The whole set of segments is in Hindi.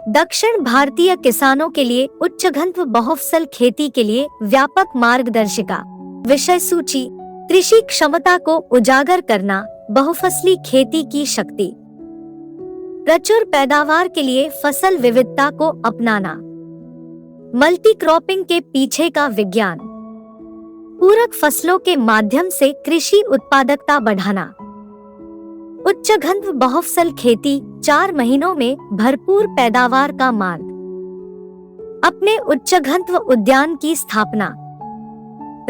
दक्षिण भारतीय किसानों के लिए उच्च घनत्व बहुफसल खेती के लिए व्यापक मार्गदर्शिका। विषय सूची। कृषि क्षमता को उजागर करना, बहुफसली खेती की शक्ति। प्रचुर पैदावार के लिए फसल विविधता को अपनाना। मल्टी क्रॉपिंग के पीछे का विज्ञान। पूरक फसलों के माध्यम से कृषि उत्पादकता बढ़ाना। उच्च घनत्व बहुफसल खेती, 4 महीनों में भरपूर पैदावार का मार्ग। अपने उच्च घनत्व उद्यान की स्थापना।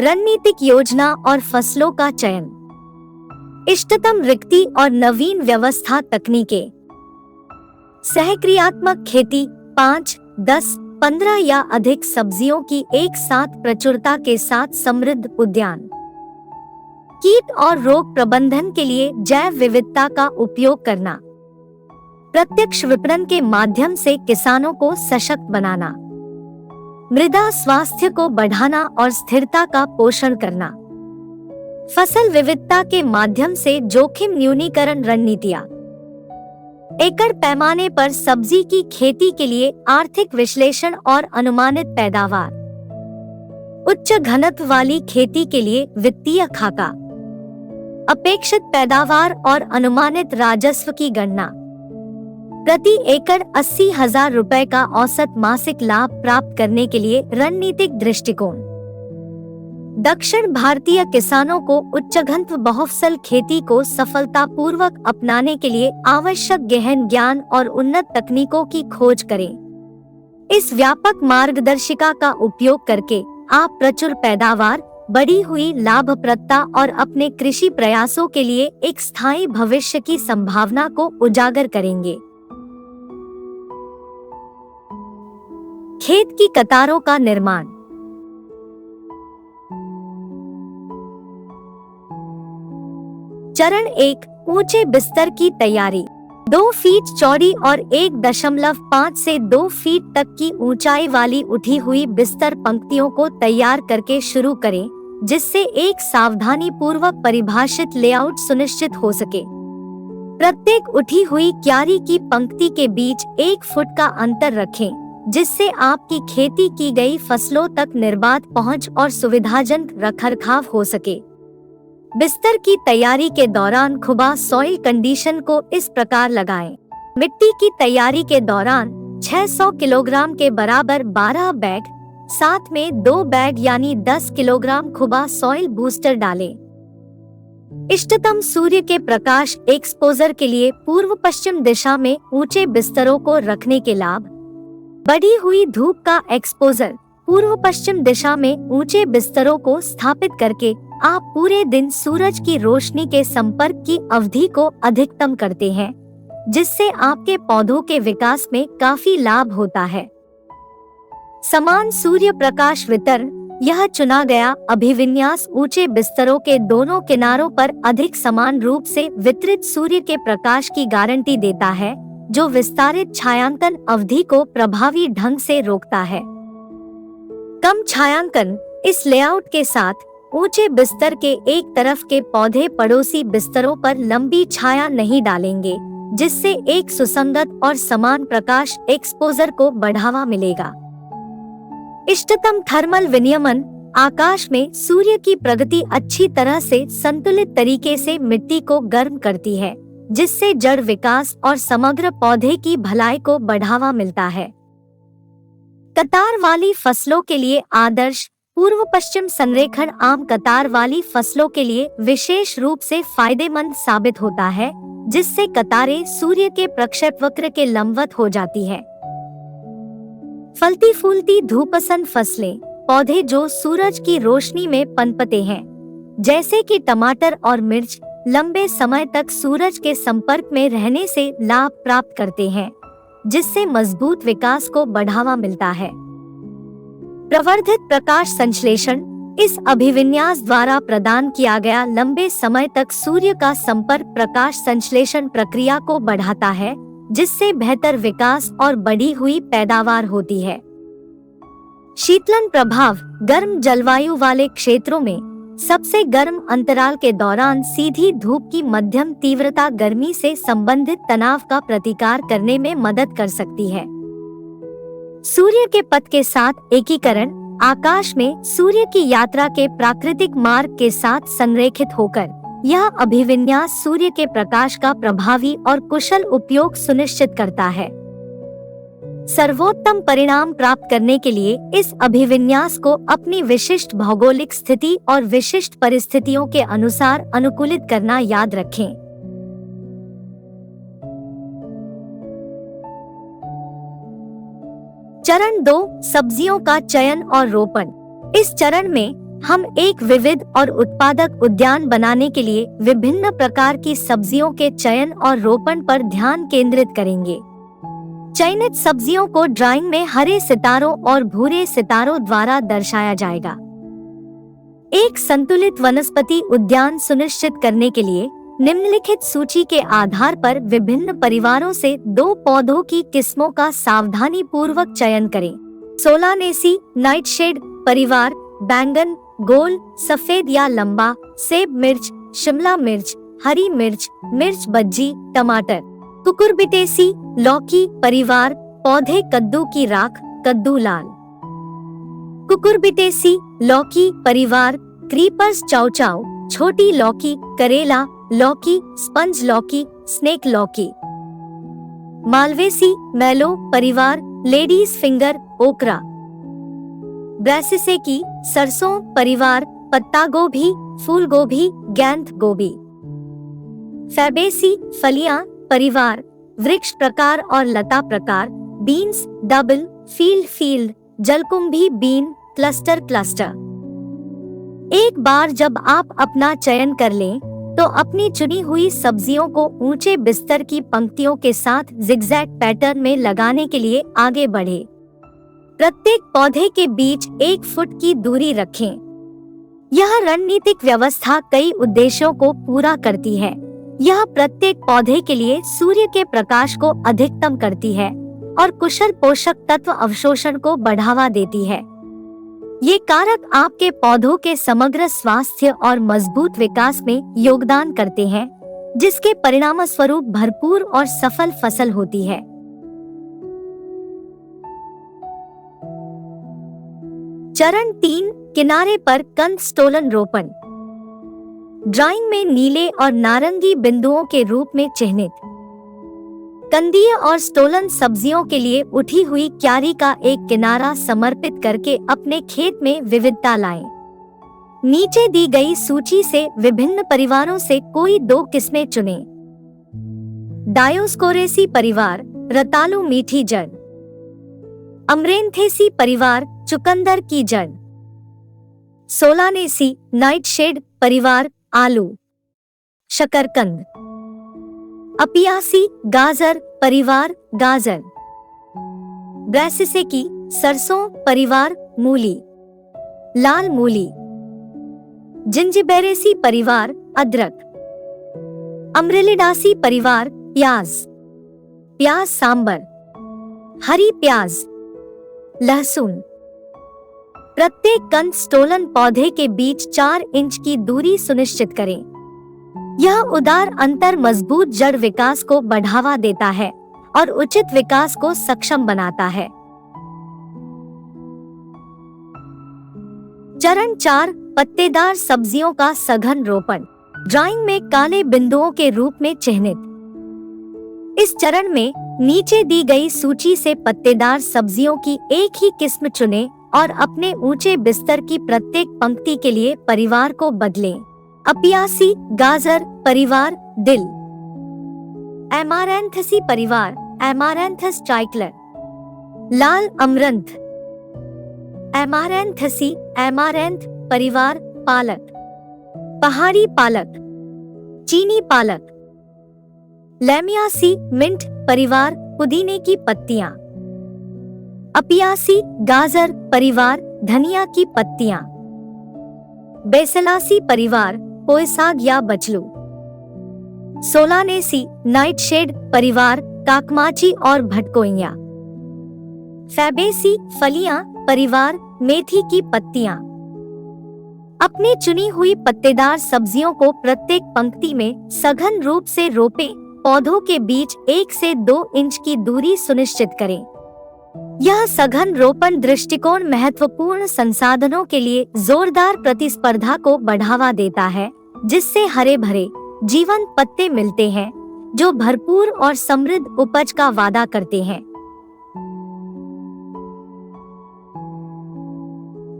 रणनीतिक योजना और फसलों का चयन। इष्टतम रिक्ति और नवीन व्यवस्था तकनीकें। सहक्रियात्मक खेती, 5, 10, 15 या अधिक सब्जियों की एक साथ प्रचुरता के साथ समृद्ध उद्यान। कीट और रोग प्रबंधन के लिए जैव विविधता का उपयोग करना। प्रत्यक्ष विपणन के माध्यम से किसानों को सशक्त बनाना। मृदा स्वास्थ्य को बढ़ाना और स्थिरता का पोषण करना। फसल विविधता के माध्यम से जोखिम न्यूनीकरण रणनीतियां। एकड़ पैमाने पर सब्जी की खेती के लिए आर्थिक विश्लेषण और अनुमानित पैदावार। उच्च घनत्व वाली खेती के लिए वित्तीय खाका। अपेक्षित पैदावार और अनुमानित राजस्व की गणना। प्रति एकड़ 80,000 रुपए का औसत मासिक लाभ प्राप्त करने के लिए रणनीतिक दृष्टिकोण। दक्षिण भारतीय किसानों को उच्च घनत्व बहुफसल खेती को सफलतापूर्वक अपनाने के लिए आवश्यक गहन ज्ञान और उन्नत तकनीकों की खोज करें। इस व्यापक मार्गदर्शिका का उपयोग करके आप प्रचुर पैदावार, बढ़ी हुई लाभप्रदता और अपने कृषि प्रयासों के लिए एक स्थायी भविष्य की संभावना को उजागर करेंगे। खेत की कतारों का निर्माण। चरण 1, ऊंचे बिस्तर की तैयारी। 2 फीट चौड़ी और 1.5 से 2 फीट तक की ऊंचाई वाली उठी हुई बिस्तर पंक्तियों को तैयार करके शुरू करें, जिससे एक सावधानी पूर्वक परिभाषित लेआउट सुनिश्चित हो सके। प्रत्येक उठी हुई क्यारी की पंक्ति के बीच 1 फुट का अंतर रखें, जिससे आपकी खेती की गई फसलों तक निर्बाध पहुंच और सुविधाजनक रखरखाव हो सके। बिस्तर की तैयारी के दौरान खुबा सॉइल कंडीशन को इस प्रकार लगाएं। मिट्टी की तैयारी के दौरान 600 किलोग्राम के बराबर 12 बैग, साथ में 2 बैग यानी 10 किलोग्राम खुबा सॉइल बूस्टर डालें। इष्टतम सूर्य के प्रकाश एक्सपोजर के लिए पूर्व पश्चिम दिशा में ऊंचे बिस्तरों को रखने के लाभ। बढ़ी हुई धूप का एक्सपोजर। पूर्व पश्चिम दिशा में ऊंचे बिस्तरों को स्थापित करके आप पूरे दिन सूरज की रोशनी के संपर्क की अवधि को अधिकतम करते हैं, जिससे आपके पौधों के विकास में काफी लाभ होता है। समान सूर्य प्रकाश वितरण। यह चुना गया अभिविन्यास ऊंचे बिस्तरों के दोनों किनारों पर अधिक समान रूप से वितरित सूर्य के प्रकाश की गारंटी देता है, जो विस्तारित छायांकन अवधि को प्रभावी ढंग से रोकता है। कम छायांकन। इस लेआउट के साथ ऊंचे बिस्तर के एक तरफ के पौधे पड़ोसी बिस्तरों पर लंबी छाया नहीं डालेंगे, जिससे एक सुसंगत और समान प्रकाश एक्सपोजर को बढ़ावा मिलेगा। इष्टतम थर्मल विनियमन। आकाश में सूर्य की प्रगति अच्छी तरह से संतुलित तरीके से मिट्टी को गर्म करती है, जिससे जड़ विकास और समग्र पौधे की भलाई को बढ़ावा मिलता है। कतार वाली फसलों के लिए आदर्श पूर्व पश्चिम संरेखण आम कतार वाली फसलों के लिए विशेष रूप से फायदेमंद साबित होता है, जिससे कतारें सूर्य के प्रक्षेपवक्र के लंबवत हो जाती है। फलती फूलती धूपपसंद फसलें। पौधे जो सूरज की रोशनी में पनपते हैं, जैसे कि टमाटर और मिर्च, लंबे समय तक सूरज के संपर्क में रहने से लाभ प्राप्त करते हैं, जिससे मजबूत विकास को बढ़ावा मिलता है। प्रवर्धित प्रकाश संश्लेषण। इस अभिविन्यास द्वारा प्रदान किया गया लंबे समय तक सूर्य का संपर्क प्रकाश संश्लेषण प्रक्रिया को बढ़ाता है, जिससे बेहतर विकास और बढ़ी हुई पैदावार होती है। शीतलन प्रभाव। गर्म जलवायु वाले क्षेत्रों में सबसे गर्म अंतराल के दौरान सीधी धूप की मध्यम तीव्रता गर्मी से संबंधित तनाव का प्रतिकार करने में मदद कर सकती है। सूर्य के पथ के साथ एकीकरण आकाश में सूर्य की यात्रा के प्राकृतिक मार्ग के साथ संरेखित होकर यह अभिविन्यास सूर्य के प्रकाश का प्रभावी और कुशल उपयोग सुनिश्चित करता है। सर्वोत्तम परिणाम प्राप्त करने के लिए इस अभिविन्यास को अपनी विशिष्ट भौगोलिक स्थिति और विशिष्ट परिस्थितियों के अनुसार अनुकूलित करना याद रखें। चरण 2, सब्जियों का चयन और रोपण। इस चरण में हम एक विविध और उत्पादक उद्यान बनाने के लिए विभिन्न प्रकार की सब्जियों के चयन और रोपण पर ध्यान केंद्रित करेंगे। चयनित सब्जियों को ड्राइंग में हरे सितारों और भूरे सितारों द्वारा दर्शाया जाएगा। एक संतुलित वनस्पति उद्यान सुनिश्चित करने के लिए निम्नलिखित सूची के आधार पर विभिन्न परिवारों से 2 पौधों की किस्मों का सावधानी पूर्वक चयन करें। सोलानेसी नाइटशेड परिवार, बैंगन, गोल, सफेद या लंबा, सेब मिर्च, शिमला मिर्च, हरी मिर्च, मिर्च बज्जी, टमाटर। कुकुरबिटेसी लौकी परिवार, पौधे, कद्दू की राख, कद्दू लाल। कुकुरबिटेसी लौकी परिवार, क्रीपर्स, चाउचाउ, छोटी लौकी, करेला लौकी, स्पंज लौकी, स्नेक लौकी। मालवेसी मैलो परिवार, लेडीज फिंगर, ओकरा। ब्रासिसेकी सरसों परिवार, पत्ता गोभी, फूल गोभी, गैंथ गोभी। फैबेसी फलियां परिवार, वृक्ष प्रकार और लता प्रकार, बीन्स, डबल, फील्ड, जलकुंभी बीन, क्लस्टर। एक बार जब आप अपना चयन कर लें, तो अपनी चुनी हुई सब्जियों को ऊंचे बिस्तर की पंक्तियों के साथ जिगजैग पैटर्न में लगाने के लिए आगे बढ़े। प्रत्येक पौधे के बीच 1 फुट की दूरी रखें। यह रणनीतिक व्यवस्था कई उद्देश्यों को पूरा करती है। यह प्रत्येक पौधे के लिए सूर्य के प्रकाश को अधिकतम करती है और कुशल पोषक तत्व अवशोषण को बढ़ावा देती है। ये कारक आपके पौधों के समग्र स्वास्थ्य और मजबूत विकास में योगदान करते हैं, जिसके परिणामस्वरूप भरपूर और सफल फसल होती है। चरण 3, किनारे पर कंद स्टोलन रोपण। ड्राइंग में नीले और नारंगी बिंदुओं के रूप में चिह्नित कंदीय और स्टोलन सब्जियों के लिए उठी हुई क्यारी का एक किनारा समर्पित करके अपने खेत में विविधता लाएं। नीचे दी गई सूची से विभिन्न परिवारों से कोई 2 किस्में चुनें। डायोस्कोरेसी परिवार, रतालू मीठी जड़। अमरेंथेसी परिवार, चुकंदर की जड़। सोलानेसी नाइटशेड परिवार, आलू, शकरकंद। अपियासी गाजर परिवार, गाजर। ब्रासिसेकी सरसों परिवार, मूली, लाल मूली। जिंजिबेरेसी परिवार, अदरक। अम्रेलिडासी परिवार, प्याज, प्याज सांबर, हरी प्याज, लहसुन। प्रत्येक कंद स्टोलन पौधे के बीच 4 इंच की दूरी सुनिश्चित करें। यह उदार अंतर मजबूत जड़ विकास को बढ़ावा देता है और उचित विकास को सक्षम बनाता है। चरण 4, पत्तेदार सब्जियों का सघन रोपण। ड्राइंग में काले बिंदुओं के रूप में चिह्नित। इस चरण में नीचे दी गई सूची से पत्तेदार सब्जियों की एक ही किस्म चुनें और अपने ऊंचे बिस्तर की प्रत्येक पंक्ति के लिए परिवार को बदलें। अपियासी गाजर परिवार, दिल। एमारैंथसी परिवार, एमारैंथस ट्राइकलर। लाल अमरंथ। एमारैंथसी एमारैंथ परिवार, पालक, पहाड़ी पालक, चीनी पालक। लेमियासी मिंट परिवार, पुदीने की पत्तियां। अपियासी गाजर परिवार, धनिया की पत्तियां। बेसेलासी परिवार, पोयसाग या बचलू। सोलानेसी नाइटशेड परिवार, काकमाची और भटकोइया। फैबेसी फलियां परिवार, मेथी की पत्तियां। अपनी चुनी हुई पत्तेदार सब्जियों को प्रत्येक पंक्ति में सघन रूप से रोपें। पौधों के बीच 1 से 2 इंच की दूरी सुनिश्चित करें। यह सघन रोपण दृष्टिकोण महत्वपूर्ण संसाधनों के लिए जोरदार प्रतिस्पर्धा को बढ़ावा देता है, जिससे हरे भरे जीवंत पत्ते मिलते हैं जो भरपूर और समृद्ध उपज का वादा करते हैं।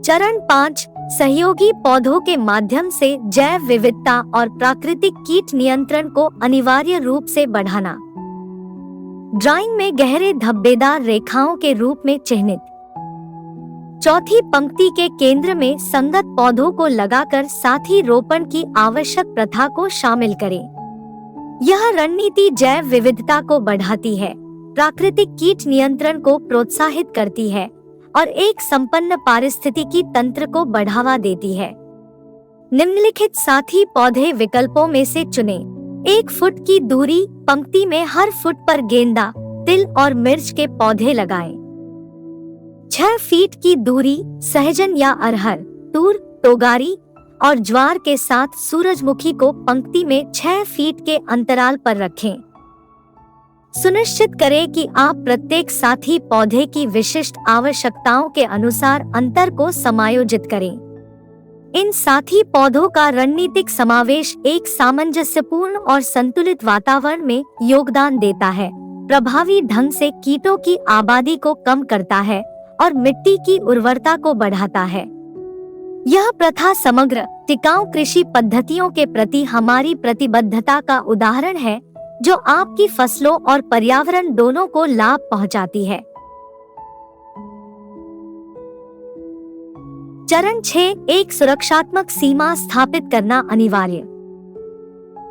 चरण 5, सहयोगी पौधों के माध्यम से जैव विविधता और प्राकृतिक कीट नियंत्रण को अनिवार्य रूप से बढ़ाना। ड्राइंग में गहरे धब्बेदार रेखाओं के रूप में चिह्नित चौथी पंक्ति के केंद्र में संगत पौधों को लगाकर साथी रोपण की आवश्यक प्रथा को शामिल करें। यह रणनीति जैव विविधता को बढ़ाती है, प्राकृतिक कीट नियंत्रण को प्रोत्साहित करती है और एक संपन्न पारिस्थितिकी तंत्र को बढ़ावा देती है। निम्नलिखित साथी पौधे विकल्पों में से चुनें। 1 फुट की दूरी, पंक्ति में हर फुट पर गेंदा, तिल और मिर्च के पौधे लगाएं। 6 फीट की दूरी, सहजन या अरहर, तूर, तोगारी और ज्वार के साथ सूरजमुखी को पंक्ति में 6 फीट के अंतराल पर रखें। सुनिश्चित करें कि आप प्रत्येक साथी पौधे की विशिष्ट आवश्यकताओं के अनुसार अंतर को समायोजित करें। इन साथी पौधों का रणनीतिक समावेश एक सामंजस्यपूर्ण और संतुलित वातावरण में योगदान देता है, प्रभावी ढंग से कीटों की आबादी को कम करता है और मिट्टी की उर्वरता को बढ़ाता है। यह प्रथा समग्र टिकाऊ कृषि पद्धतियों के प्रति हमारी प्रतिबद्धता का उदाहरण है, जो आपकी फसलों और पर्यावरण दोनों को लाभ पहुंचाती है। चरण 6, एक सुरक्षात्मक सीमा स्थापित करना अनिवार्य।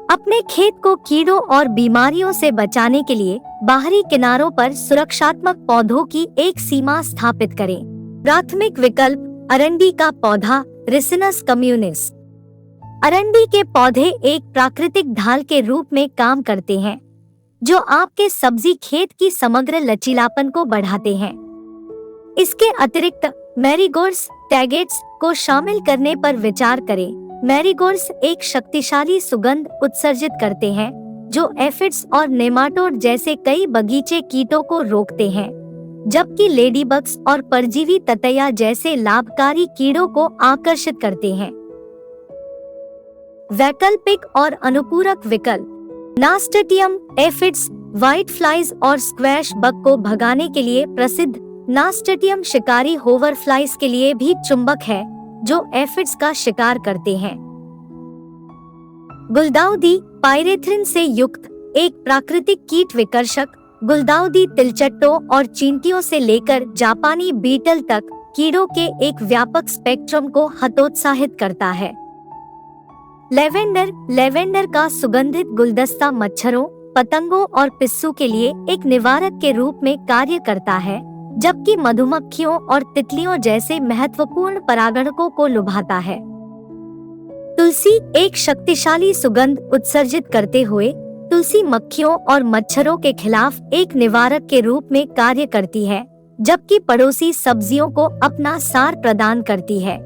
अपने खेत को कीड़ों और बीमारियों से बचाने के लिए बाहरी किनारों पर सुरक्षात्मक पौधों की एक सीमा स्थापित करें। प्राथमिक विकल्प, अरंडी का पौधा, रिसिनस कम्युनिस। अरंडी के पौधे एक प्राकृतिक ढाल के रूप में काम करते हैं, जो आपके सब्जी खेत की समग्र लचीलापन को बढ़ाते हैं। इसके अतिरिक्त मैरीगोर्ड्स, टैगेट्स को शामिल करने पर विचार करें। मैरीगोर्ड्स एक शक्तिशाली सुगंध उत्सर्जित करते हैं, जो एफिड्स और नेमाटोड जैसे कई बगीचे कीटों को रोकते हैं, जबकि लेडीबग्स और परजीवी ततैया जैसे लाभकारी कीड़ों को आकर्षित करते हैं। वैकल्पिक और अनुपूरक विकल्प, नास्टेटियम एफिड्स व्हाइट फ्लाइज और स्क्वैश बग को भगाने के लिए प्रसिद्ध नास्टेटियम शिकारी होवर फ्लाइज के लिए भी चुंबक है, जो एफिड्स का शिकार करते हैं। गुलदाउदी पायरेथ्रिन से युक्त एक प्राकृतिक कीट विकर्षक, गुलदाउदी तिलचट्टों और चींटियों से लेकर जापानी बीटल तक कीड़ों के एक व्यापक स्पेक्ट्रम को हतोत्साहित करता है। लेवेंडर का सुगंधित गुलदस्ता मच्छरों, पतंगों और पिस्सू के लिए एक निवारक के रूप में कार्य करता है, जबकि मधुमक्खियों और तितलियों जैसे महत्वपूर्ण परागणकों को लुभाता है। तुलसी एक शक्तिशाली सुगंध उत्सर्जित करते हुए तुलसी मक्खियों और मच्छरों के खिलाफ एक निवारक के रूप में कार्य करती है, जबकि पड़ोसी सब्जियों को अपना सार प्रदान करती है।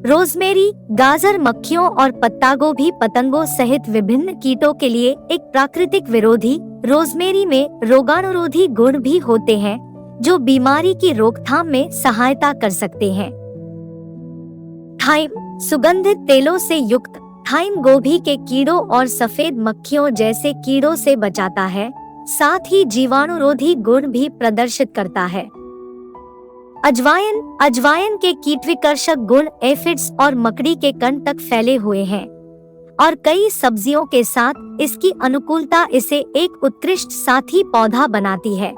रोजमेरी गाजर मक्खियों और पत्तागोभी पतंगों सहित विभिन्न कीटों के लिए एक प्राकृतिक विरोधी। रोजमेरी में रोगाणुरोधी गुण भी होते हैं, जो बीमारी की रोकथाम में सहायता कर सकते हैं। थाइम सुगंधित तेलों से युक्त थाइम गोभी के कीड़ों और सफेद मक्खियों जैसे कीड़ों से बचाता है, साथ ही जीवाणुरोधी गुण भी प्रदर्शित करता है। अजवायन के कीटविकर्षक गुण एफिड्स और मकड़ी के कण तक फैले हुए हैं और कई सब्जियों के साथ इसकी अनुकूलता इसे एक उत्कृष्ट साथी पौधा बनाती है।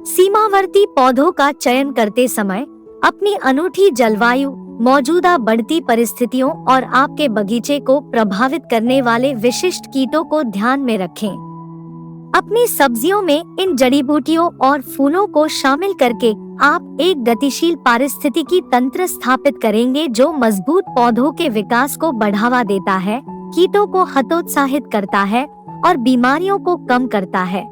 सीमावर्ती पौधों का चयन करते समय अपनी अनूठी जलवायु, मौजूदा बढ़ती परिस्थितियों और आपके बगीचे को प्रभावित करने वाले विशिष्ट कीटों को ध्यान में रखें। अपनी सब्जियों में इन जड़ी बूटियों और फूलों को शामिल करके आप एक गतिशील पारिस्थितिकी तंत्र स्थापित करेंगे, जो मजबूत पौधों के विकास को बढ़ावा देता है, कीटों को हतोत्साहित करता है और बीमारियों को कम करता है।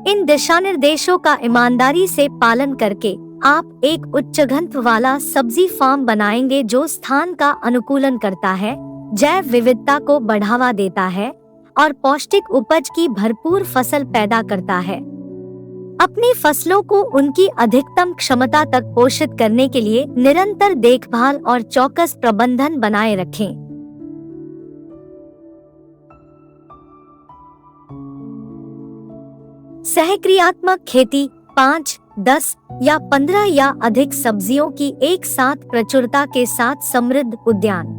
इन दिशानिर्देशों का ईमानदारी से पालन करके आप एक उच्च घनत्व वाला सब्जी फार्म बनाएंगे, जो स्थान का अनुकूलन करता है, जैव विविधता को बढ़ावा देता है और पौष्टिक उपज की भरपूर फसल पैदा करता है। अपनी फसलों को उनकी अधिकतम क्षमता तक पोषित करने के लिए निरंतर देखभाल और चौकस प्रबंधन बनाए रखें। सहक्रियात्मक खेती 5, 10 या 15 या अधिक सब्जियों की एक साथ प्रचुरता के साथ समृद्ध उद्यान।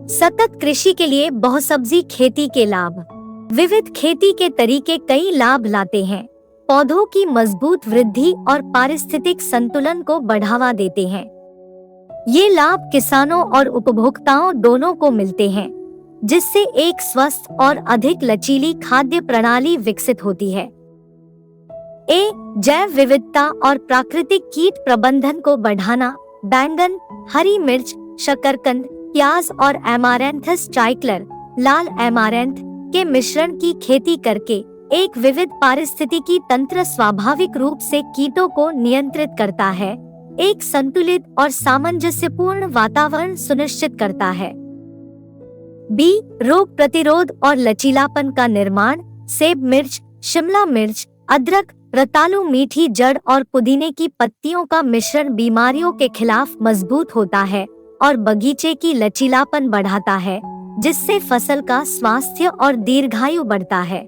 सतत कृषि के लिए बहुसब्जी खेती के लाभ। विविध खेती के तरीके कई लाभ लाते हैं, पौधों की मजबूत वृद्धि और पारिस्थितिक संतुलन को बढ़ावा देते हैं। ये लाभ किसानों और उपभोक्ताओं दोनों को मिलते हैं, जिससे एक स्वस्थ और अधिक लचीली खाद्य प्रणाली विकसित होती है। जैव विविधता और प्राकृतिक कीट प्रबंधन को बढ़ाना। बैंगन, हरी मिर्च, शकरकंद, प्याज और एमारैंथस ट्राइकलर, लाल एमारैंथ के मिश्रण की खेती करके एक विविध पारिस्थितिकी तंत्र स्वाभाविक रूप से कीटों को नियंत्रित करता है, एक संतुलित और सामंजस्यपूर्ण वातावरण सुनिश्चित करता है। रोग प्रतिरोध और लचीलापन का निर्माण। सेब मिर्च, शिमला मिर्च, अदरक, रतालू, मीठी जड़ और पुदीने की पत्तियों का मिश्रण बीमारियों के खिलाफ मजबूत होता है और बगीचे की लचीलापन बढ़ाता है, जिससे फसल का स्वास्थ्य और दीर्घायु बढ़ता है।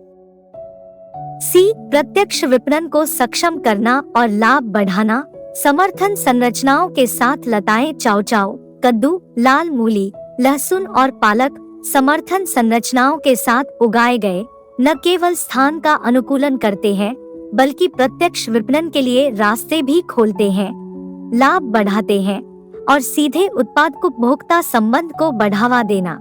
प्रत्यक्ष विपणन को सक्षम करना और लाभ बढ़ाना। समर्थन संरचनाओं के साथ लताएं, चाव, कद्दू, लाल मूली, लहसुन और पालक समर्थन संरचनाओं के साथ उगाए गए न केवल स्थान का अनुकूलन करते हैं, बल्कि प्रत्यक्ष विपणन के लिए रास्ते भी खोलते हैं, लाभ बढ़ाते हैं और सीधे उत्पाद उपभोक्ता संबंध को बढ़ावा देना।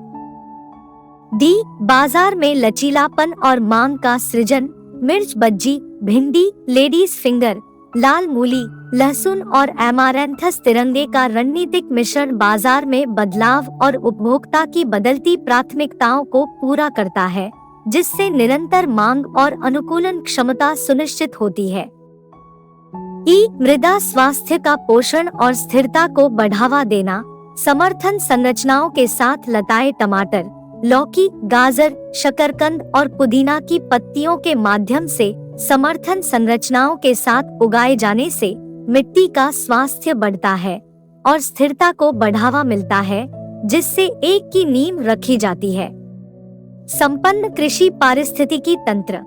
बाजार में लचीलापन और मांग का सृजन। मिर्च बज्जी, भिंडी, लेडीज फिंगर, लाल मूली, लहसुन और एमारैंथस तिरंगे का रणनीतिक मिश्रण बाजार में बदलाव और उपभोक्ता की बदलती प्राथमिकताओं को पूरा करता है, जिससे निरंतर मांग और अनुकूलन क्षमता सुनिश्चित होती है। मृदा स्वास्थ्य का पोषण और स्थिरता को बढ़ावा देना। समर्थन संरचनाओं के साथ लताएं, टमाटर, लौकी, गाजर, शकरकंद और पुदीना की पत्तियों के माध्यम से समर्थन संरचनाओं के साथ उगाए जाने से मिट्टी का स्वास्थ्य बढ़ता है और स्थिरता को बढ़ावा मिलता है, जिससे एक की नींव रखी जाती है। संपन्न कृषि पारिस्थितिकी तंत्र।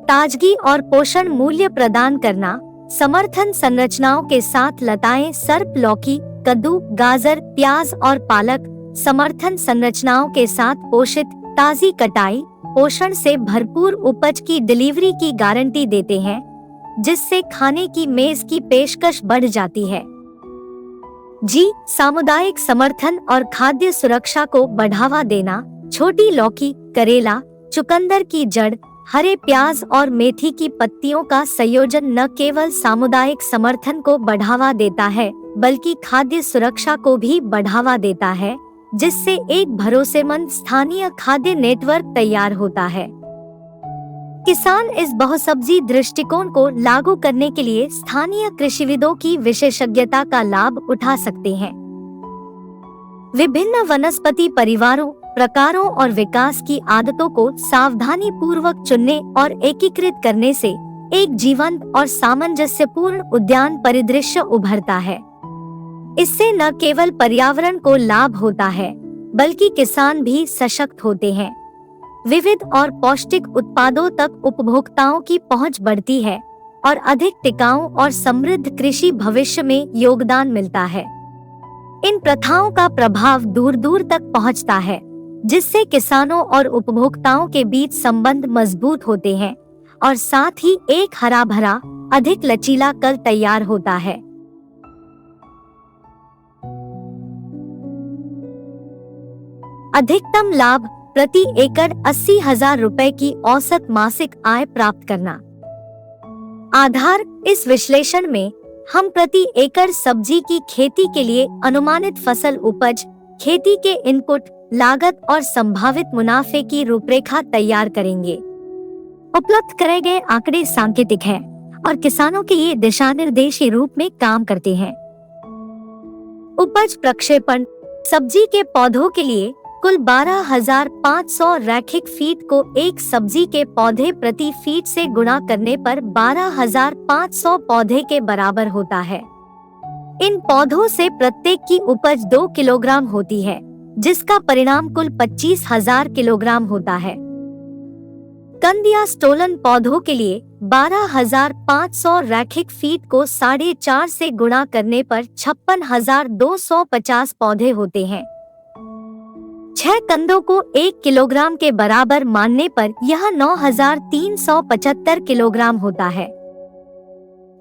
ताजगी और पोषण मूल्य प्रदान करना। समर्थन संरचनाओं के साथ लताएं, सर्प, लौकी, कद्दू, गाजर, प्याज और पालक समर्थन संरचनाओं के साथ पोषित, ताजी कटाई, पोषण से भरपूर उपज की डिलीवरी की गारंटी देते हैं, जिससे खाने की मेज की पेशकश बढ़ जाती है। सामुदायिक समर्थन और खाद्य सुरक्षा को बढ़ावा देना। छोटी लौकी, करेला, चुकंदर की जड़, हरे प्याज और मेथी की पत्तियों का संयोजन न केवल सामुदायिक समर्थन को बढ़ावा देता है, बल्कि खाद्य सुरक्षा को भी बढ़ावा देता है, जिससे एक भरोसेमंद स्थानीय खाद्य नेटवर्क तैयार होता है। किसान इस बहुसब्जी दृष्टिकोण को लागू करने के लिए स्थानीय कृषिविदों की विशेषज्ञता का लाभ उठा सकते हैं। विभिन्न वनस्पति परिवारों, प्रकारों और विकास की आदतों को सावधानी पूर्वक चुनने और एकीकृत करने से एक जीवंत और सामंजस्यपूर्ण उद्यान परिदृश्य उभरता है। इससे न केवल पर्यावरण को लाभ होता है, बल्कि किसान भी सशक्त होते हैं। विविध और पौष्टिक उत्पादों तक उपभोक्ताओं की पहुंच बढ़ती है और अधिक टिकाऊ और समृद्ध कृषि भविष्य में योगदान मिलता है। इन प्रथाओं का प्रभाव दूर दूर तक पहुंचता है, जिससे किसानों और उपभोक्ताओं के बीच संबंध मजबूत होते हैं और साथ ही एक हरा भरा, अधिक लचीला कल तैयार होता है। अधिकतम लाभ। प्रति एकड़ 80,000 रुपए की औसत मासिक आय प्राप्त करना। आधार। इस विश्लेषण में हम प्रति एकड़ सब्जी की खेती के लिए अनुमानित फसल उपज, खेती के इनपुट, लागत और संभावित मुनाफे की रूपरेखा तैयार करेंगे। उपलब्ध कराए गए आंकड़े सांकेतिक हैं और किसानों के लिए दिशा निर्देश के रूप में काम करते हैं। उपज प्रक्षेपण। सब्जी के पौधों के लिए कुल 12,500 रैखिक फीट को एक सब्जी के पौधे प्रति फीट से गुणा करने पर 12,500 पौधे के बराबर होता है। इन पौधों से प्रत्येक की उपज 2 किलोग्राम होती है, जिसका परिणाम कुल 25,000 किलोग्राम होता है। कंद या स्टोलन पौधों के लिए 12,500 रैखिक फीट को 4.5 से गुणा करने पर 56,250 पौधे होते हैं। 6 कंदों को 1 किलोग्राम के बराबर मानने पर यह 9,375 किलोग्राम होता है।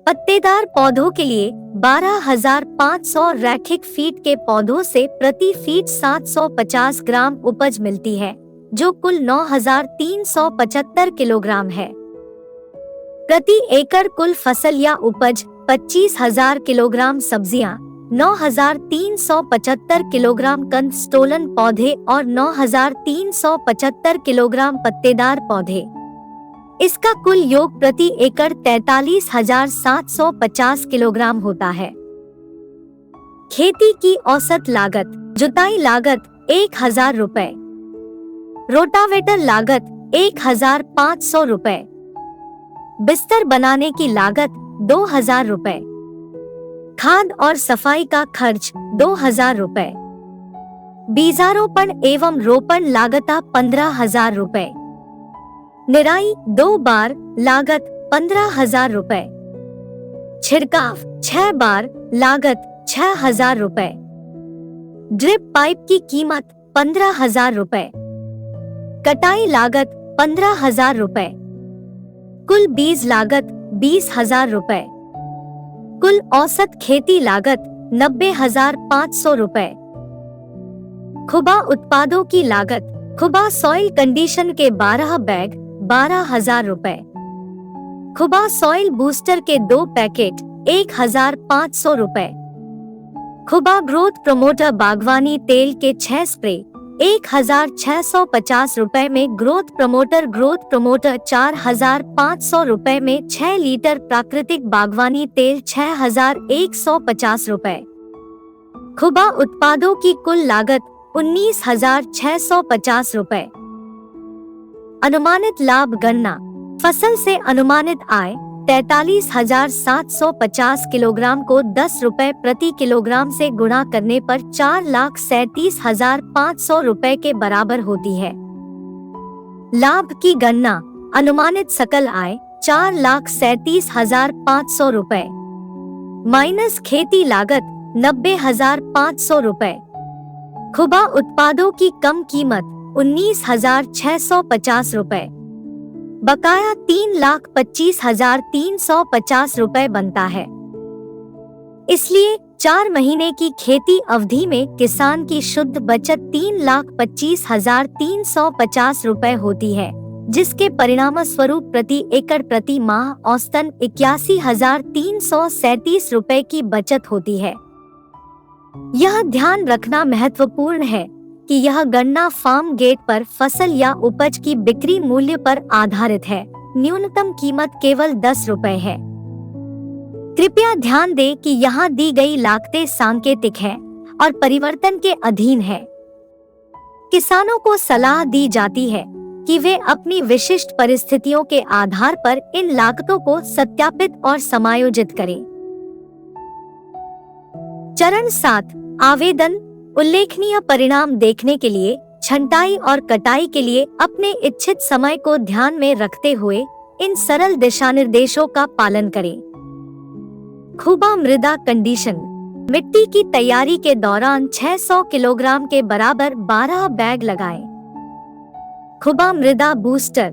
पत्तेदार पौधों के लिए 12,500 रैखिक फीट के पौधों से प्रति फीट 750 ग्राम उपज मिलती है, जो कुल 9,375 किलोग्राम है। प्रति एकड़ कुल फसल या उपज 25,000 किलोग्राम सब्जियां, 9,375 किलोग्राम कंद स्टोलन पौधे और 9,375 किलोग्राम पत्तेदार पौधे। इसका कुल योग प्रति एकड़ 43,750 किलोग्राम होता है। खेती की औसत लागत: जुताई लागत 1,000 रुपए, रोटावेटर लागत 1,500 रुपए, बिस्तर बनाने की लागत 2,000 रुपए, खाद और सफाई का खर्च 2,000 रुपए, बीजारोपण एवं रोपण लागत 15,000 रुपए, निराई 2 बार लागत 15,000 रुपए, छिड़काव 6 बार लागत 6,000 रुपए, ड्रिप पाइप की कीमत 15,000 रुपए, कटाई लागत 15,000 रुपए, कुल बीज लागत 20,000 रुपए, कुल औसत खेती लागत 90,500 रुपए। खुबा उत्पादों की लागत: खुबा सॉइल कंडीशन के 12 बैग 12,000 रुपए, खुबा सॉइल बूस्टर के 2 पैकेट 1,500 रुपए, खुबा ग्रोथ प्रमोटर बागवानी तेल के 6 स्प्रे 1,650 रुपए में, ग्रोथ प्रमोटर 4,500 रुपए में, 6 लीटर प्राकृतिक बागवानी तेल 6,150 रुपए। खुबा उत्पादों की कुल लागत 19,650 रुपए। अनुमानित लाभ गणना: फसल से अनुमानित आय 43,750 किलोग्राम को 10 रुपए प्रति किलोग्राम से गुणा करने पर 4,37,500 रुपए के बराबर होती है। लाभ की गणना: अनुमानित सकल आय 4,37,500 रुपए माइनस खेती लागत 90,500 रुपए। खुबा उत्पादों की कम कीमत 19,650 रुपए। बकाया 3,25,350 रुपए बनता है। इसलिए 4 महीने की खेती अवधि में किसान की शुद्ध बचत 3,25,350 रुपए होती है, जिसके परिणाम स्वरूप प्रति एकड़ प्रति माह औसतन 81,337 रुपए की बचत होती है। यह ध्यान रखना महत्वपूर्ण है कि यह गणना फार्म गेट पर फसल या उपज की बिक्री मूल्य पर आधारित है। न्यूनतम कीमत केवल 10 रुपए है। कृपया ध्यान दें कि यहाँ दी गई लागतें सांकेतिक है और परिवर्तन के अधीन है। किसानों को सलाह दी जाती है कि वे अपनी विशिष्ट परिस्थितियों के आधार पर इन लागतों को सत्यापित और समायोजित करें। चरण 7: आवेदन। उल्लेखनीय परिणाम देखने के लिए छंटाई और कटाई के लिए अपने इच्छित समय को ध्यान में रखते हुए इन सरल दिशानिर्देशों का पालन करें। खुबा मृदा कंडीशन: मिट्टी की तैयारी के दौरान 600 किलोग्राम के बराबर 12 बैग लगाएं। खुबा मृदा बूस्टर: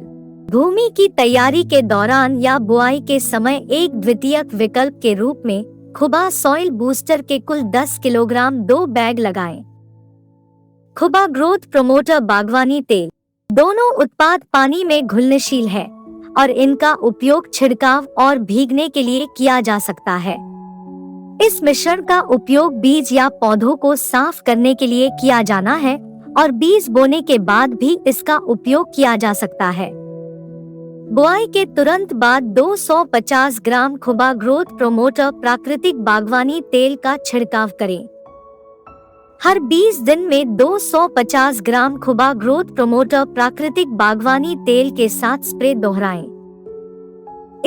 भूमि की तैयारी के दौरान या बुआई के समय एक द्वितीयक विकल्प के रूप में खुबा सॉइल बूस्टर के कुल 10 किलोग्राम 2 बैग लगाएं। खुबा ग्रोथ प्रमोटर बागवानी तेल: दोनों उत्पाद पानी में घुलनशील है और इनका उपयोग छिड़काव और भीगने के लिए किया जा सकता है। इस मिश्रण का उपयोग बीज या पौधों को साफ करने के लिए किया जाना है और बीज बोने के बाद भी इसका उपयोग किया जा सकता है। बुआई के तुरंत बाद 250 ग्राम खुबा ग्रोथ प्रमोटर प्राकृतिक बागवानी तेल का छिड़काव करें। हर 20 दिन में 250 ग्राम खुबा ग्रोथ प्रमोटर प्राकृतिक बागवानी तेल के साथ स्प्रे दोहराएं।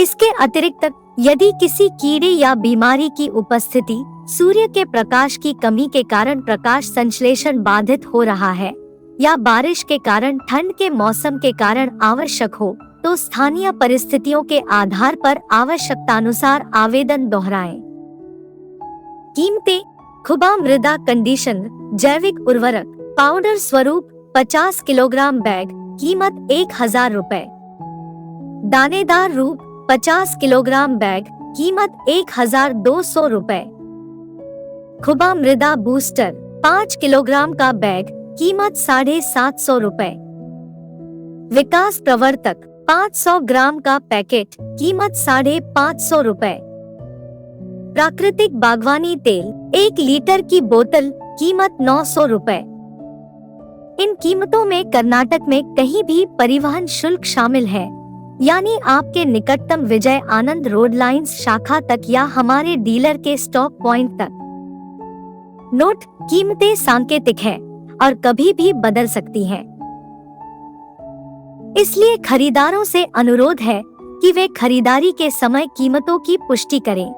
इसके अतिरिक्त यदि किसी कीड़े या बीमारी की उपस्थिति, सूर्य के प्रकाश की कमी के कारण प्रकाश संश्लेषण बाधित हो रहा है या बारिश के कारण ठंड के मौसम के कारण आवश्यक हो, तो स्थानीय परिस्थितियों के आधार पर आवश्यकतानुसार आवेदन दोहराएं। कीमतें। खुबा मृदा कंडीशनर जैविक उर्वरक पाउडर स्वरूप 50 किलोग्राम बैग, कीमत 1000 रुपए। दानेदार रूप 50 किलोग्राम बैग, कीमत 1200 रुपए। खुबा मृदा बूस्टर 5 किलोग्राम का बैग, कीमत 750 रुपए। विकास प्रवर्तक 500 ग्राम का पैकेट, कीमत 550 रुपए। प्राकृतिक बागवानी तेल 1 लीटर की बोतल, कीमत 900 रुपए। इन कीमतों में कर्नाटक में कहीं भी परिवहन शुल्क शामिल है, यानी आपके निकटतम विजय आनंद रोड लाइंस शाखा तक या हमारे डीलर के स्टॉक पॉइंट तक। नोट: कीमतें सांकेतिक है और कभी भी बदल सकती हैं, इसलिए खरीदारों से अनुरोध है कि वे खरीदारी के समय कीमतों की पुष्टि करें।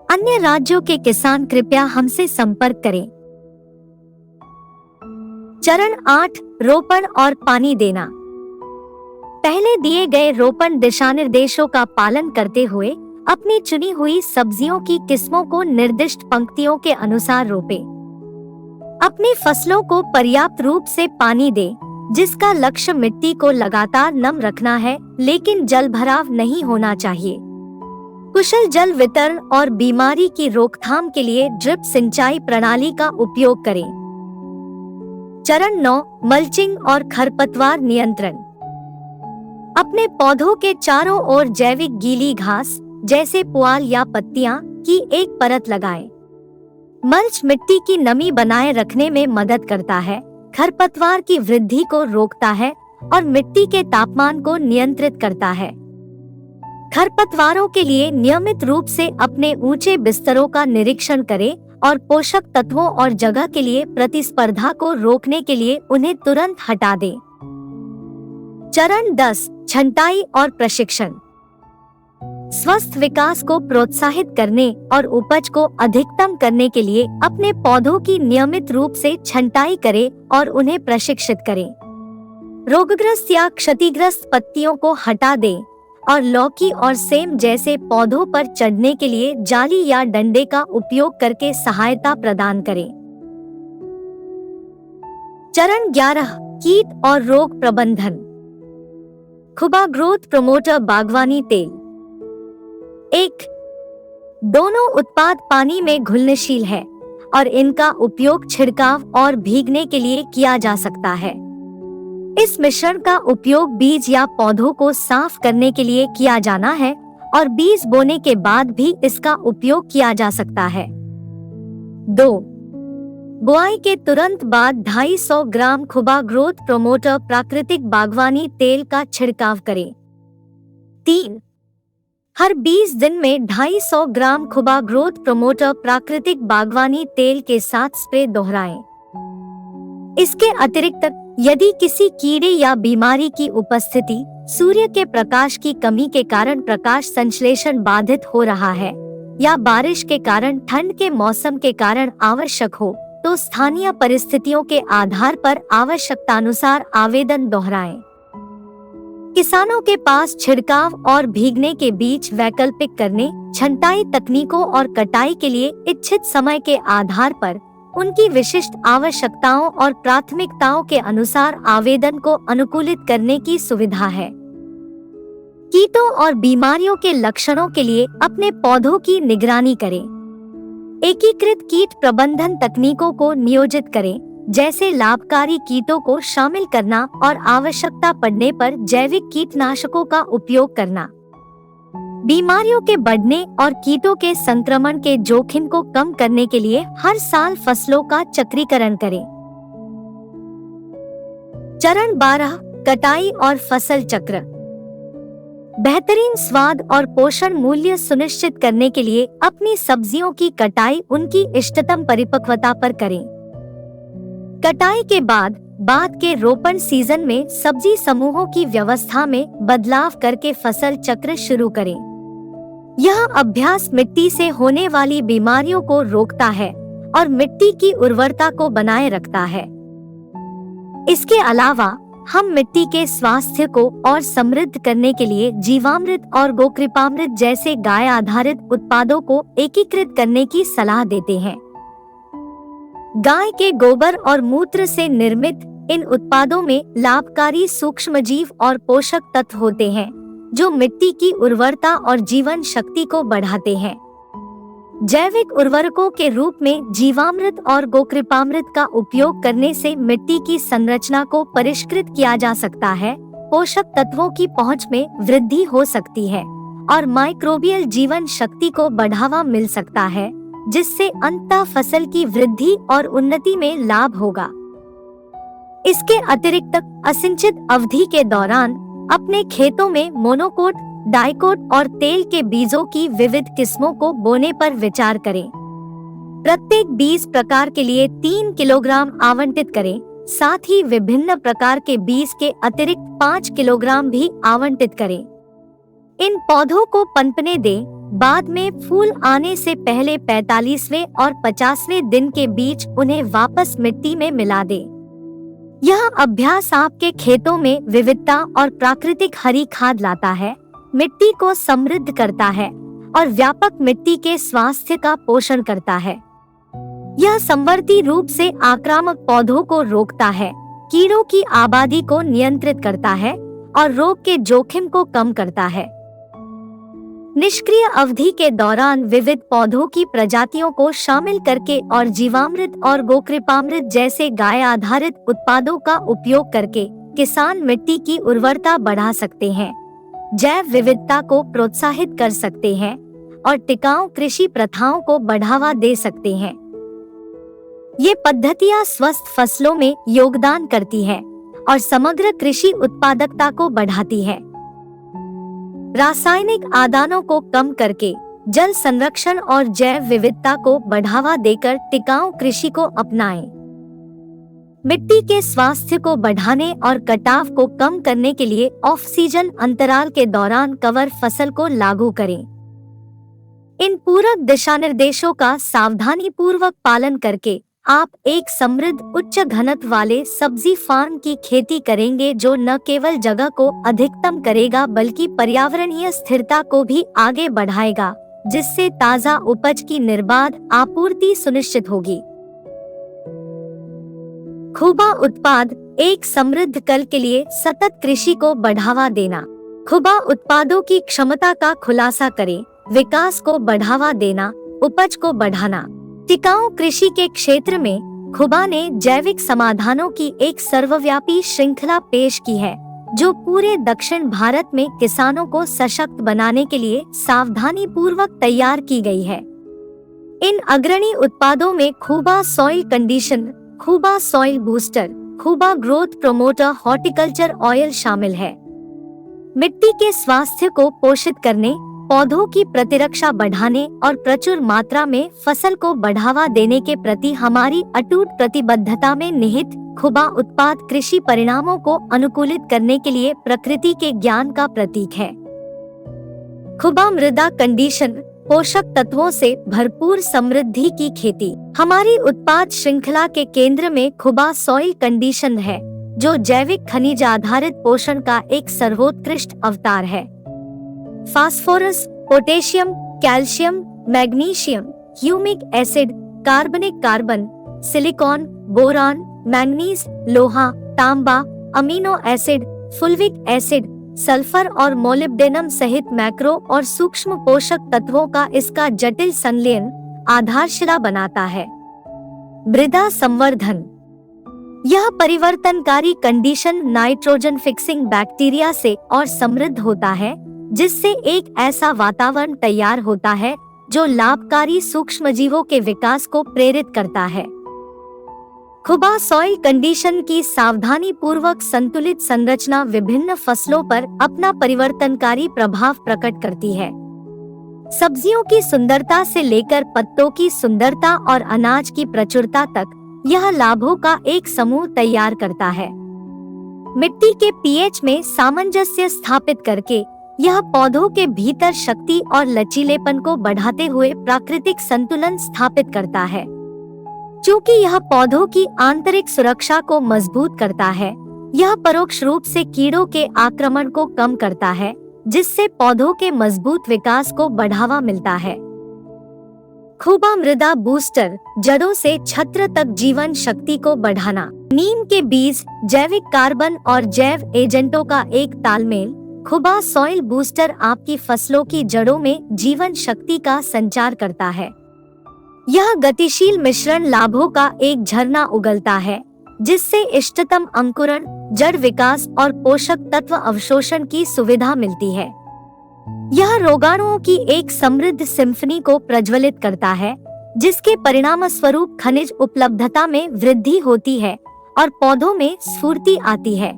अन्य राज्यों के किसान कृपया हमसे संपर्क करें। चरण 8: रोपण और पानी देना। पहले दिए गए रोपण दिशानिर्देशों का पालन करते हुए अपनी चुनी हुई सब्जियों की किस्मों को निर्दिष्ट पंक्तियों के अनुसार रोपें। अपनी फसलों को पर्याप्त रूप से पानी दें, जिसका लक्ष्य मिट्टी को लगातार नम रखना है, लेकिन जलभराव नहीं होना चाहिए। कुशल जल वितरण और बीमारी की रोकथाम के लिए ड्रिप सिंचाई प्रणाली का उपयोग करें। चरण 9: मल्चिंग और खरपतवार नियंत्रण। अपने पौधों के चारों ओर जैविक गीली घास जैसे पुआल या पत्तियां की एक परत लगाएं। मल्च मिट्टी की नमी बनाए रखने में मदद करता है, खरपतवार की वृद्धि को रोकता है और मिट्टी के तापमान को नियंत्रित करता है। खरपतवारों के लिए नियमित रूप से अपने ऊंचे बिस्तरों का निरीक्षण करें और पोषक तत्वों और जगह के लिए प्रतिस्पर्धा को रोकने के लिए उन्हें तुरंत हटा दें। चरण 10: छंटाई और प्रशिक्षण। स्वस्थ विकास को प्रोत्साहित करने और उपज को अधिकतम करने के लिए अपने पौधों की नियमित रूप से छंटाई करें और उन्हें प्रशिक्षित करें। रोगग्रस्त या क्षतिग्रस्त पत्तियों को हटा दें और लौकी और सेम जैसे पौधों पर चढ़ने के लिए जाली या डंडे का उपयोग करके सहायता प्रदान करें। चरण 11: कीट और रोग प्रबंधन। खुबा ग्रोथ प्रमोटर बागवानी तेल। 1. दोनों उत्पाद पानी में घुलनशील है और इनका उपयोग छिड़काव और भीगने के लिए किया जा सकता है। इस मिश्रण का उपयोग बीज या पौधों को साफ करने के लिए किया जाना है और बीज बोने के बाद भी इसका उपयोग किया जा सकता है। 2. बुआई के तुरंत बाद 250 ग्राम खुबा ग्रोथ प्रमोटर प्राकृतिक बागवानी तेल का छिड़काव करें। 3. हर 20 दिन में 250 ग्राम खुबा ग्रोथ प्रमोटर प्राकृतिक बागवानी तेल के साथ स्प्रे दोहराएं। इसके अतिरिक्त यदि किसी कीड़े या बीमारी की उपस्थिति, सूर्य के प्रकाश की कमी के कारण प्रकाश संश्लेषण बाधित हो रहा है या बारिश के कारण ठंड के मौसम के कारण आवश्यक हो, तो स्थानीय परिस्थितियों के आधार पर आवश्यकतानुसार आवेदन दोहराएं। किसानों के पास छिड़काव और भीगने के बीच वैकल्पिक करने, छंटाई तकनीकों और कटाई के लिए इच्छित समय के आधार पर उनकी विशिष्ट आवश्यकताओं और प्राथमिकताओं के अनुसार आवेदन को अनुकूलित करने की सुविधा है। कीटों और बीमारियों के लक्षणों के लिए अपने पौधों की निगरानी करें। एकीकृत कीट प्रबंधन तकनीकों को नियोजित करें, जैसे लाभकारी कीटों को शामिल करना और आवश्यकता पड़ने पर जैविक कीटनाशकों का उपयोग करना। बीमारियों के बढ़ने और कीटों के संक्रमण के जोखिम को कम करने के लिए हर साल फसलों का चक्रीकरण करें। चरण 12: कटाई और फसल चक्र। बेहतरीन स्वाद और पोषण मूल्य सुनिश्चित करने के लिए अपनी सब्जियों की कटाई उनकी इष्टतम परिपक्वता पर करें। कटाई के बाद के रोपण सीजन में सब्जी समूहों की व्यवस्था में बदलाव करके फसल चक्र शुरू करें। यह अभ्यास मिट्टी से होने वाली बीमारियों को रोकता है और मिट्टी की उर्वरता को बनाए रखता है। इसके अलावा हम मिट्टी के स्वास्थ्य को और समृद्ध करने के लिए जीवामृत और गोकृपामृत जैसे गाय आधारित उत्पादों को एकीकृत करने की सलाह देते हैं। गाय के गोबर और मूत्र से निर्मित इन उत्पादों में लाभकारी सूक्ष्मजीव और पोषक तत्व होते हैं, जो मिट्टी की उर्वरता और जीवन शक्ति को बढ़ाते हैं। जैविक उर्वरकों के रूप में जीवामृत और गोकृपामृत का उपयोग करने से मिट्टी की संरचना को परिष्कृत किया जा सकता है, पोषक तत्वों की पहुंच में वृद्धि हो सकती है और माइक्रोबियल जीवन शक्ति को बढ़ावा मिल सकता है, जिससे अंततः फसल की वृद्धि और उन्नति में लाभ होगा। इसके अतिरिक्त असिंचित अवधि के दौरान अपने खेतों में मोनोकोट, डाइकोट और तेल के बीजों की विविध किस्मों को बोने पर विचार करें। प्रत्येक बीज प्रकार के लिए 3 किलोग्राम आवंटित करें। साथ ही विभिन्न प्रकार के बीज के अतिरिक्त 5 किलोग्राम भी आवंटित करें। इन पौधों को पनपने दें। बाद में फूल आने से पहले 45वें और 50वें दिन के बीच उन्हें वापस मिट्टी में मिला दें। यह अभ्यास आपके खेतों में विविधता और प्राकृतिक हरी खाद लाता है, मिट्टी को समृद्ध करता है और व्यापक मिट्टी के स्वास्थ्य का पोषण करता है। यह समवर्ती रूप से आक्रामक पौधों को रोकता है, कीड़ों की आबादी को नियंत्रित करता है और रोग के जोखिम को कम करता है। निष्क्रिय अवधि के दौरान विविध पौधों की प्रजातियों को शामिल करके और जीवामृत और गोकृपामृत जैसे गाय आधारित उत्पादों का उपयोग करके किसान मिट्टी की उर्वरता बढ़ा सकते हैं, जैव विविधता को प्रोत्साहित कर सकते हैं और टिकाऊ कृषि प्रथाओं को बढ़ावा दे सकते हैं। ये पद्धतियां स्वस्थ फसलों में योगदान करती है और समग्र कृषि उत्पादकता को बढ़ाती है। रासायनिक आदानों को कम करके जल संरक्षण और जैव विविधता को बढ़ावा देकर टिकाऊ कृषि को अपनाएं। मिट्टी के स्वास्थ्य को बढ़ाने और कटाव को कम करने के लिए ऑफ सीजन अंतराल के दौरान कवर फसल को लागू करें। इन पूरक दिशानिर्देशों का सावधानी पूर्वक पालन करके आप एक समृद्ध उच्च घनत्व वाले सब्जी फार्म की खेती करेंगे, जो न केवल जगह को अधिकतम करेगा बल्कि पर्यावरणीय स्थिरता को भी आगे बढ़ाएगा, जिससे ताजा उपज की निर्बाध आपूर्ति सुनिश्चित होगी। खुबा उत्पाद एक समृद्ध कल के लिए सतत कृषि को बढ़ावा देना। खुबा उत्पादों की क्षमता का खुलासा करें, विकास को बढ़ावा देना, उपज को बढ़ाना। टिकाऊ कृषि के क्षेत्र में खुबा ने जैविक समाधानों की एक सर्वव्यापी श्रृंखला पेश की है, जो पूरे दक्षिण भारत में किसानों को सशक्त बनाने के लिए सावधानी पूर्वक तैयार की गई है। इन अग्रणी उत्पादों में खुबा सॉइल कंडीशन, खुबा सॉइल बूस्टर, खुबा ग्रोथ प्रोमोटर, हॉर्टिकल्चर ऑयल शामिल है। मिट्टी के स्वास्थ्य को पोषित करने, पौधों की प्रतिरक्षा बढ़ाने और प्रचुर मात्रा में फसल को बढ़ावा देने के प्रति हमारी अटूट प्रतिबद्धता में निहित खुबा उत्पाद कृषि परिणामों को अनुकूलित करने के लिए प्रकृति के ज्ञान का प्रतीक है। खुबा मृदा कंडीशन, पोषक तत्वों से भरपूर समृद्धि की खेती। हमारी उत्पाद श्रृंखला के केंद्र में खुबा सॉइल कंडीशन है, जो जैविक खनिज आधारित पोषण का एक सर्वोत्कृष्ट अवतार है। Phosphorus, potassium, calcium, magnesium, humic acid, कार्बनिक कार्बन, सिलिकॉन, बोरान, मैंगनीज, लोहा, तांबा, amino acid, fulvic acid, sulphur और मोलिब्डेनम सहित मैक्रो और सूक्ष्म पोषक तत्वों का इसका जटिल संलयन आधारशिला बनाता है। मृदा संवर्धन, यह परिवर्तनकारी कंडीशन नाइट्रोजन फिक्सिंग बैक्टीरिया से और समृद्ध होता है, जिससे एक ऐसा वातावरण तैयार होता है जो लाभकारी सूक्ष्मजीवों के विकास को प्रेरित करता है। खुबा सॉइल कंडीशन की सावधानी पूर्वक संतुलित संरचना विभिन्न फसलों पर अपना परिवर्तनकारी प्रभाव प्रकट करती है। सब्जियों की सुंदरता से लेकर पत्तों की सुंदरता और अनाज की प्रचुरता तक, यह लाभों का एक समूह तैयार करता है। मिट्टी के पीएच में सामंजस्य स्थापित करके यह पौधों के भीतर शक्ति और लचीलेपन को बढ़ाते हुए प्राकृतिक संतुलन स्थापित करता है। क्योंकि यह पौधों की आंतरिक सुरक्षा को मजबूत करता है, यह परोक्ष रूप से कीड़ों के आक्रमण को कम करता है, जिससे पौधों के मजबूत विकास को बढ़ावा मिलता है। खुबा मृदा बूस्टर, जड़ों से छत्र तक जीवन शक्ति को बढ़ाना। नीम के बीज, जैविक कार्बन और जैव एजेंटों का एक तालमेल। खुबा सॉइल बूस्टर आपकी फसलों की जड़ों में जीवन शक्ति का संचार करता है। यह गतिशील मिश्रण लाभों का एक झरना उगलता है, जिससे इष्टतम अंकुरण, जड़ विकास और पोषक तत्व अवशोषण की सुविधा मिलती है। यह रोगाणुओं की एक समृद्ध सिम्फनी को प्रज्वलित करता है, जिसके परिणाम स्वरूप खनिज उपलब्धता में वृद्धि होती है और पौधों में स्फूर्ति आती है।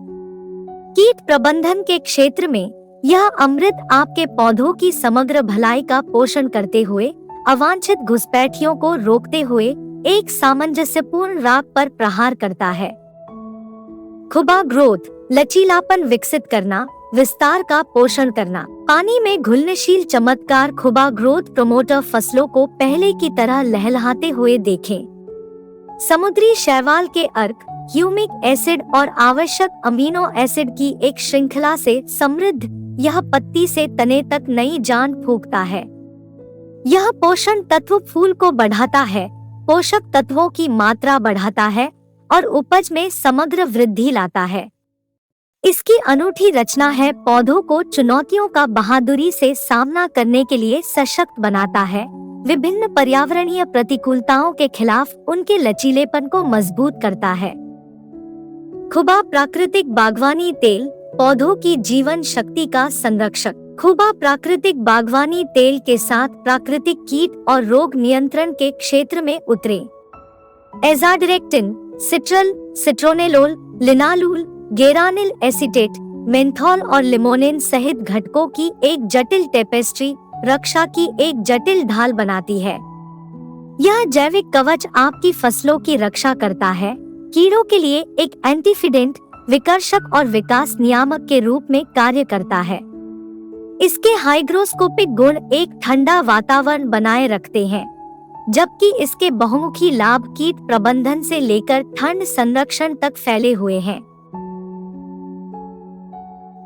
कीट प्रबंधन के क्षेत्र में यह अमृत आपके पौधों की समग्र भलाई का पोषण करते हुए अवांछित घुसपैठियों को रोकते हुए एक सामंजस्यपूर्ण राग पर प्रहार करता है। खुबा ग्रोथ, लचीलापन विकसित करना, विस्तार का पोषण करना। पानी में घुलनशील चमत्कार खुबा ग्रोथ प्रमोटर फसलों को पहले की तरह लहलहाते हुए देखें। समुद्री शैवाल के अर्क, ह्यूमिक एसिड और आवश्यक अमीनो एसिड की एक श्रृंखला से समृद्ध यह पत्ती से तने तक नई जान फूंकता है। यह पोषण तत्व फूल को बढ़ाता है, पोषक तत्वों की मात्रा बढ़ाता है और उपज में समग्र वृद्धि लाता है। इसकी अनूठी रचना है पौधों को चुनौतियों का बहादुरी से सामना करने के लिए सशक्त बनाता है, विभिन्न पर्यावरणीय प्रतिकूलताओं के खिलाफ उनके लचीलेपन को मजबूत करता है। खुबा प्राकृतिक बागवानी तेल, पौधों की जीवन शक्ति का संरक्षक। खुबा प्राकृतिक बागवानी तेल के साथ प्राकृतिक कीट और रोग नियंत्रण के क्षेत्र में उतरे। एजाडिरेक्टिन, सिट्रल, सिट्रोनेलोल, लिनालूल, गेरानिल एसीटेट, मेंथॉल और लिमोनिन सहित घटकों की एक जटिल टेपेस्ट्री रक्षा की एक जटिल ढाल बनाती है। यह जैविक कवच आपकी फसलों की रक्षा करता है, कीड़ों के लिए एक एंटीफिडेंट, विकर्षक और विकास नियामक के रूप में कार्य करता है। इसके हाइग्रोस्कोपिक गुण एक ठंडा वातावरण बनाए रखते हैं, जबकि इसके बहुमुखी लाभ कीट प्रबंधन से लेकर ठंड संरक्षण तक फैले हुए हैं।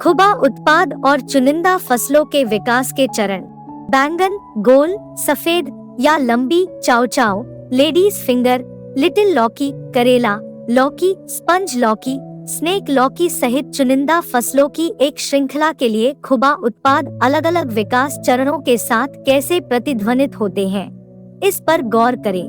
खुबा उत्पाद और चुनिंदा फसलों के विकास के चरण। बैंगन, गोल, सफेद या लंबी चाओ, लेडीज फिंगर, लिटिल लौकी, करेला लौकी, स्पंज लौकी, स्नेक लौकी सहित चुनिंदा फसलों की एक श्रृंखला के लिए खुबा उत्पाद अलग अलग विकास चरणों के साथ कैसे प्रतिध्वनित होते हैं, इस पर गौर करें।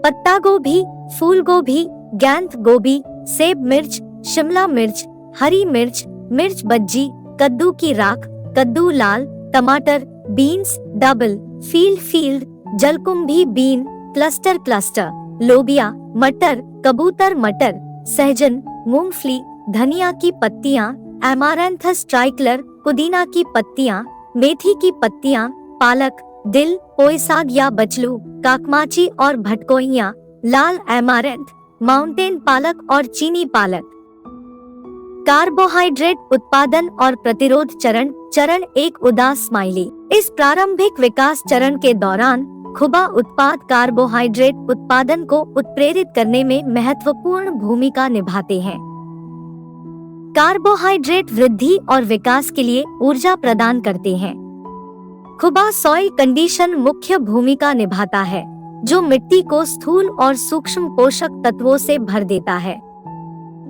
पत्ता गोभी, फूल गोभी, गैंथ गोभी, सेब मिर्च, शिमला मिर्च, हरी मिर्च, मिर्च बज्जी, कद्दू की राख, कद्दू लाल, टमाटर, बीन्स, डबल, फील्ड, जलकुंभी बीन, क्लस्टर, लोबिया, मटर, कबूतर मटर, सहजन, मूंगफली, धनिया की पत्तियां, एमारैंथस ट्राइकलर, पुदीना की पत्तियां, मेथी की पत्तियां, पालक, दिल, पोयसाग या बचलू, काकमाची और भटकोइयां, लाल एमारैंथ, माउंटेन पालक और चीनी पालक। कार्बोहाइड्रेट उत्पादन और प्रतिरोध चरण एक उदास स्माइली। इस प्रारंभिक विकास चरण के दौरान खुबा उत्पाद कार्बोहाइड्रेट उत्पादन को उत्प्रेरित करने में महत्वपूर्ण भूमिका निभाते हैं। कार्बोहाइड्रेट वृद्धि और विकास के लिए ऊर्जा प्रदान करते हैं। खुबा सॉइल कंडीशन मुख्य भूमिका निभाता है, जो मिट्टी को स्थूल और सूक्ष्म पोषक तत्वों से भर देता है।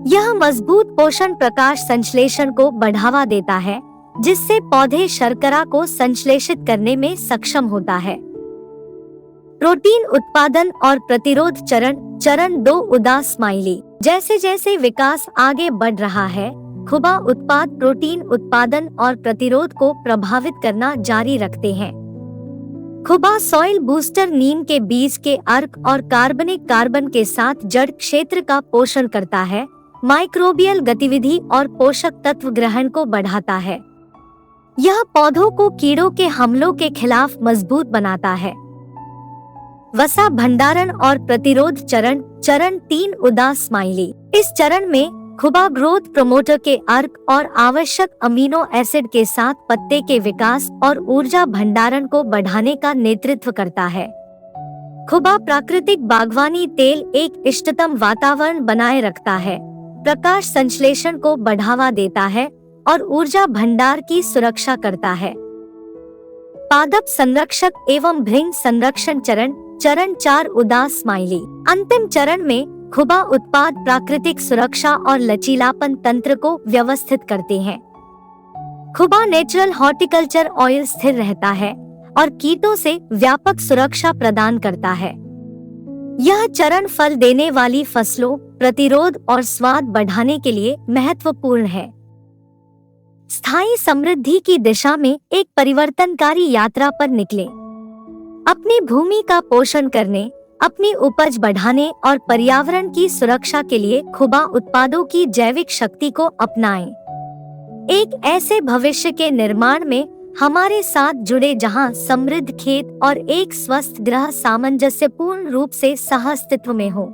यह मजबूत पोषण प्रकाश संश्लेषण को बढ़ावा देता है, जिससे पौधे शर्करा को संश्लेषित करने में सक्षम होता है। प्रोटीन उत्पादन और प्रतिरोध चरण 2 उदास स्माइली। जैसे जैसे विकास आगे बढ़ रहा है, खुबा उत्पाद प्रोटीन उत्पादन और प्रतिरोध को प्रभावित करना जारी रखते हैं। खुबा सॉइल बूस्टर नीम के बीज के अर्क और कार्बनिक कार्बन के साथ जड़ क्षेत्र का पोषण करता है, माइक्रोबियल गतिविधि और पोषक तत्व ग्रहण को बढ़ाता है। यह पौधों को कीड़ों के हमलों के खिलाफ मजबूत बनाता है। वसा भंडारण और प्रतिरोध चरण। चरण 3 उदास स्माइली। इस चरण में खुबा ग्रोथ प्रमोटर के अर्क और आवश्यक अमीनो एसिड के साथ पत्ते के विकास और ऊर्जा भंडारण को बढ़ाने का नेतृत्व करता है। खुबा प्राकृतिक बागवानी तेल एक इष्टतम वातावरण बनाए रखता है, प्रकाश संश्लेषण को बढ़ावा देता है और ऊर्जा भंडार की सुरक्षा करता है। पादप संरक्षक एवं भृंग संरक्षण चरण। चरण 4 उदास स्माइली। अंतिम चरण में खुबा उत्पाद प्राकृतिक सुरक्षा और लचीलापन तंत्र को व्यवस्थित करते हैं। खुबा नेचुरल हॉर्टिकल्चर ऑयल स्थिर रहता है और कीटों से व्यापक सुरक्षा प्रदान करता है। यह चरण फल देने वाली फसलों, प्रतिरोध और स्वाद बढ़ाने के लिए महत्वपूर्ण है। स्थायी समृद्धि की दिशा में एक परिवर्तनकारी यात्रा पर निकलें। अपनी भूमि का पोषण करने, अपनी उपज बढ़ाने और पर्यावरण की सुरक्षा के लिए खुबा उत्पादों की जैविक शक्ति को अपनाएं। एक ऐसे भविष्य के निर्माण में हमारे साथ जुड़े जहां समृद्ध खेत और एक स्वस्थ ग्रह सामंजस्यपूर्ण रूप से सह अस्तित्व में हो।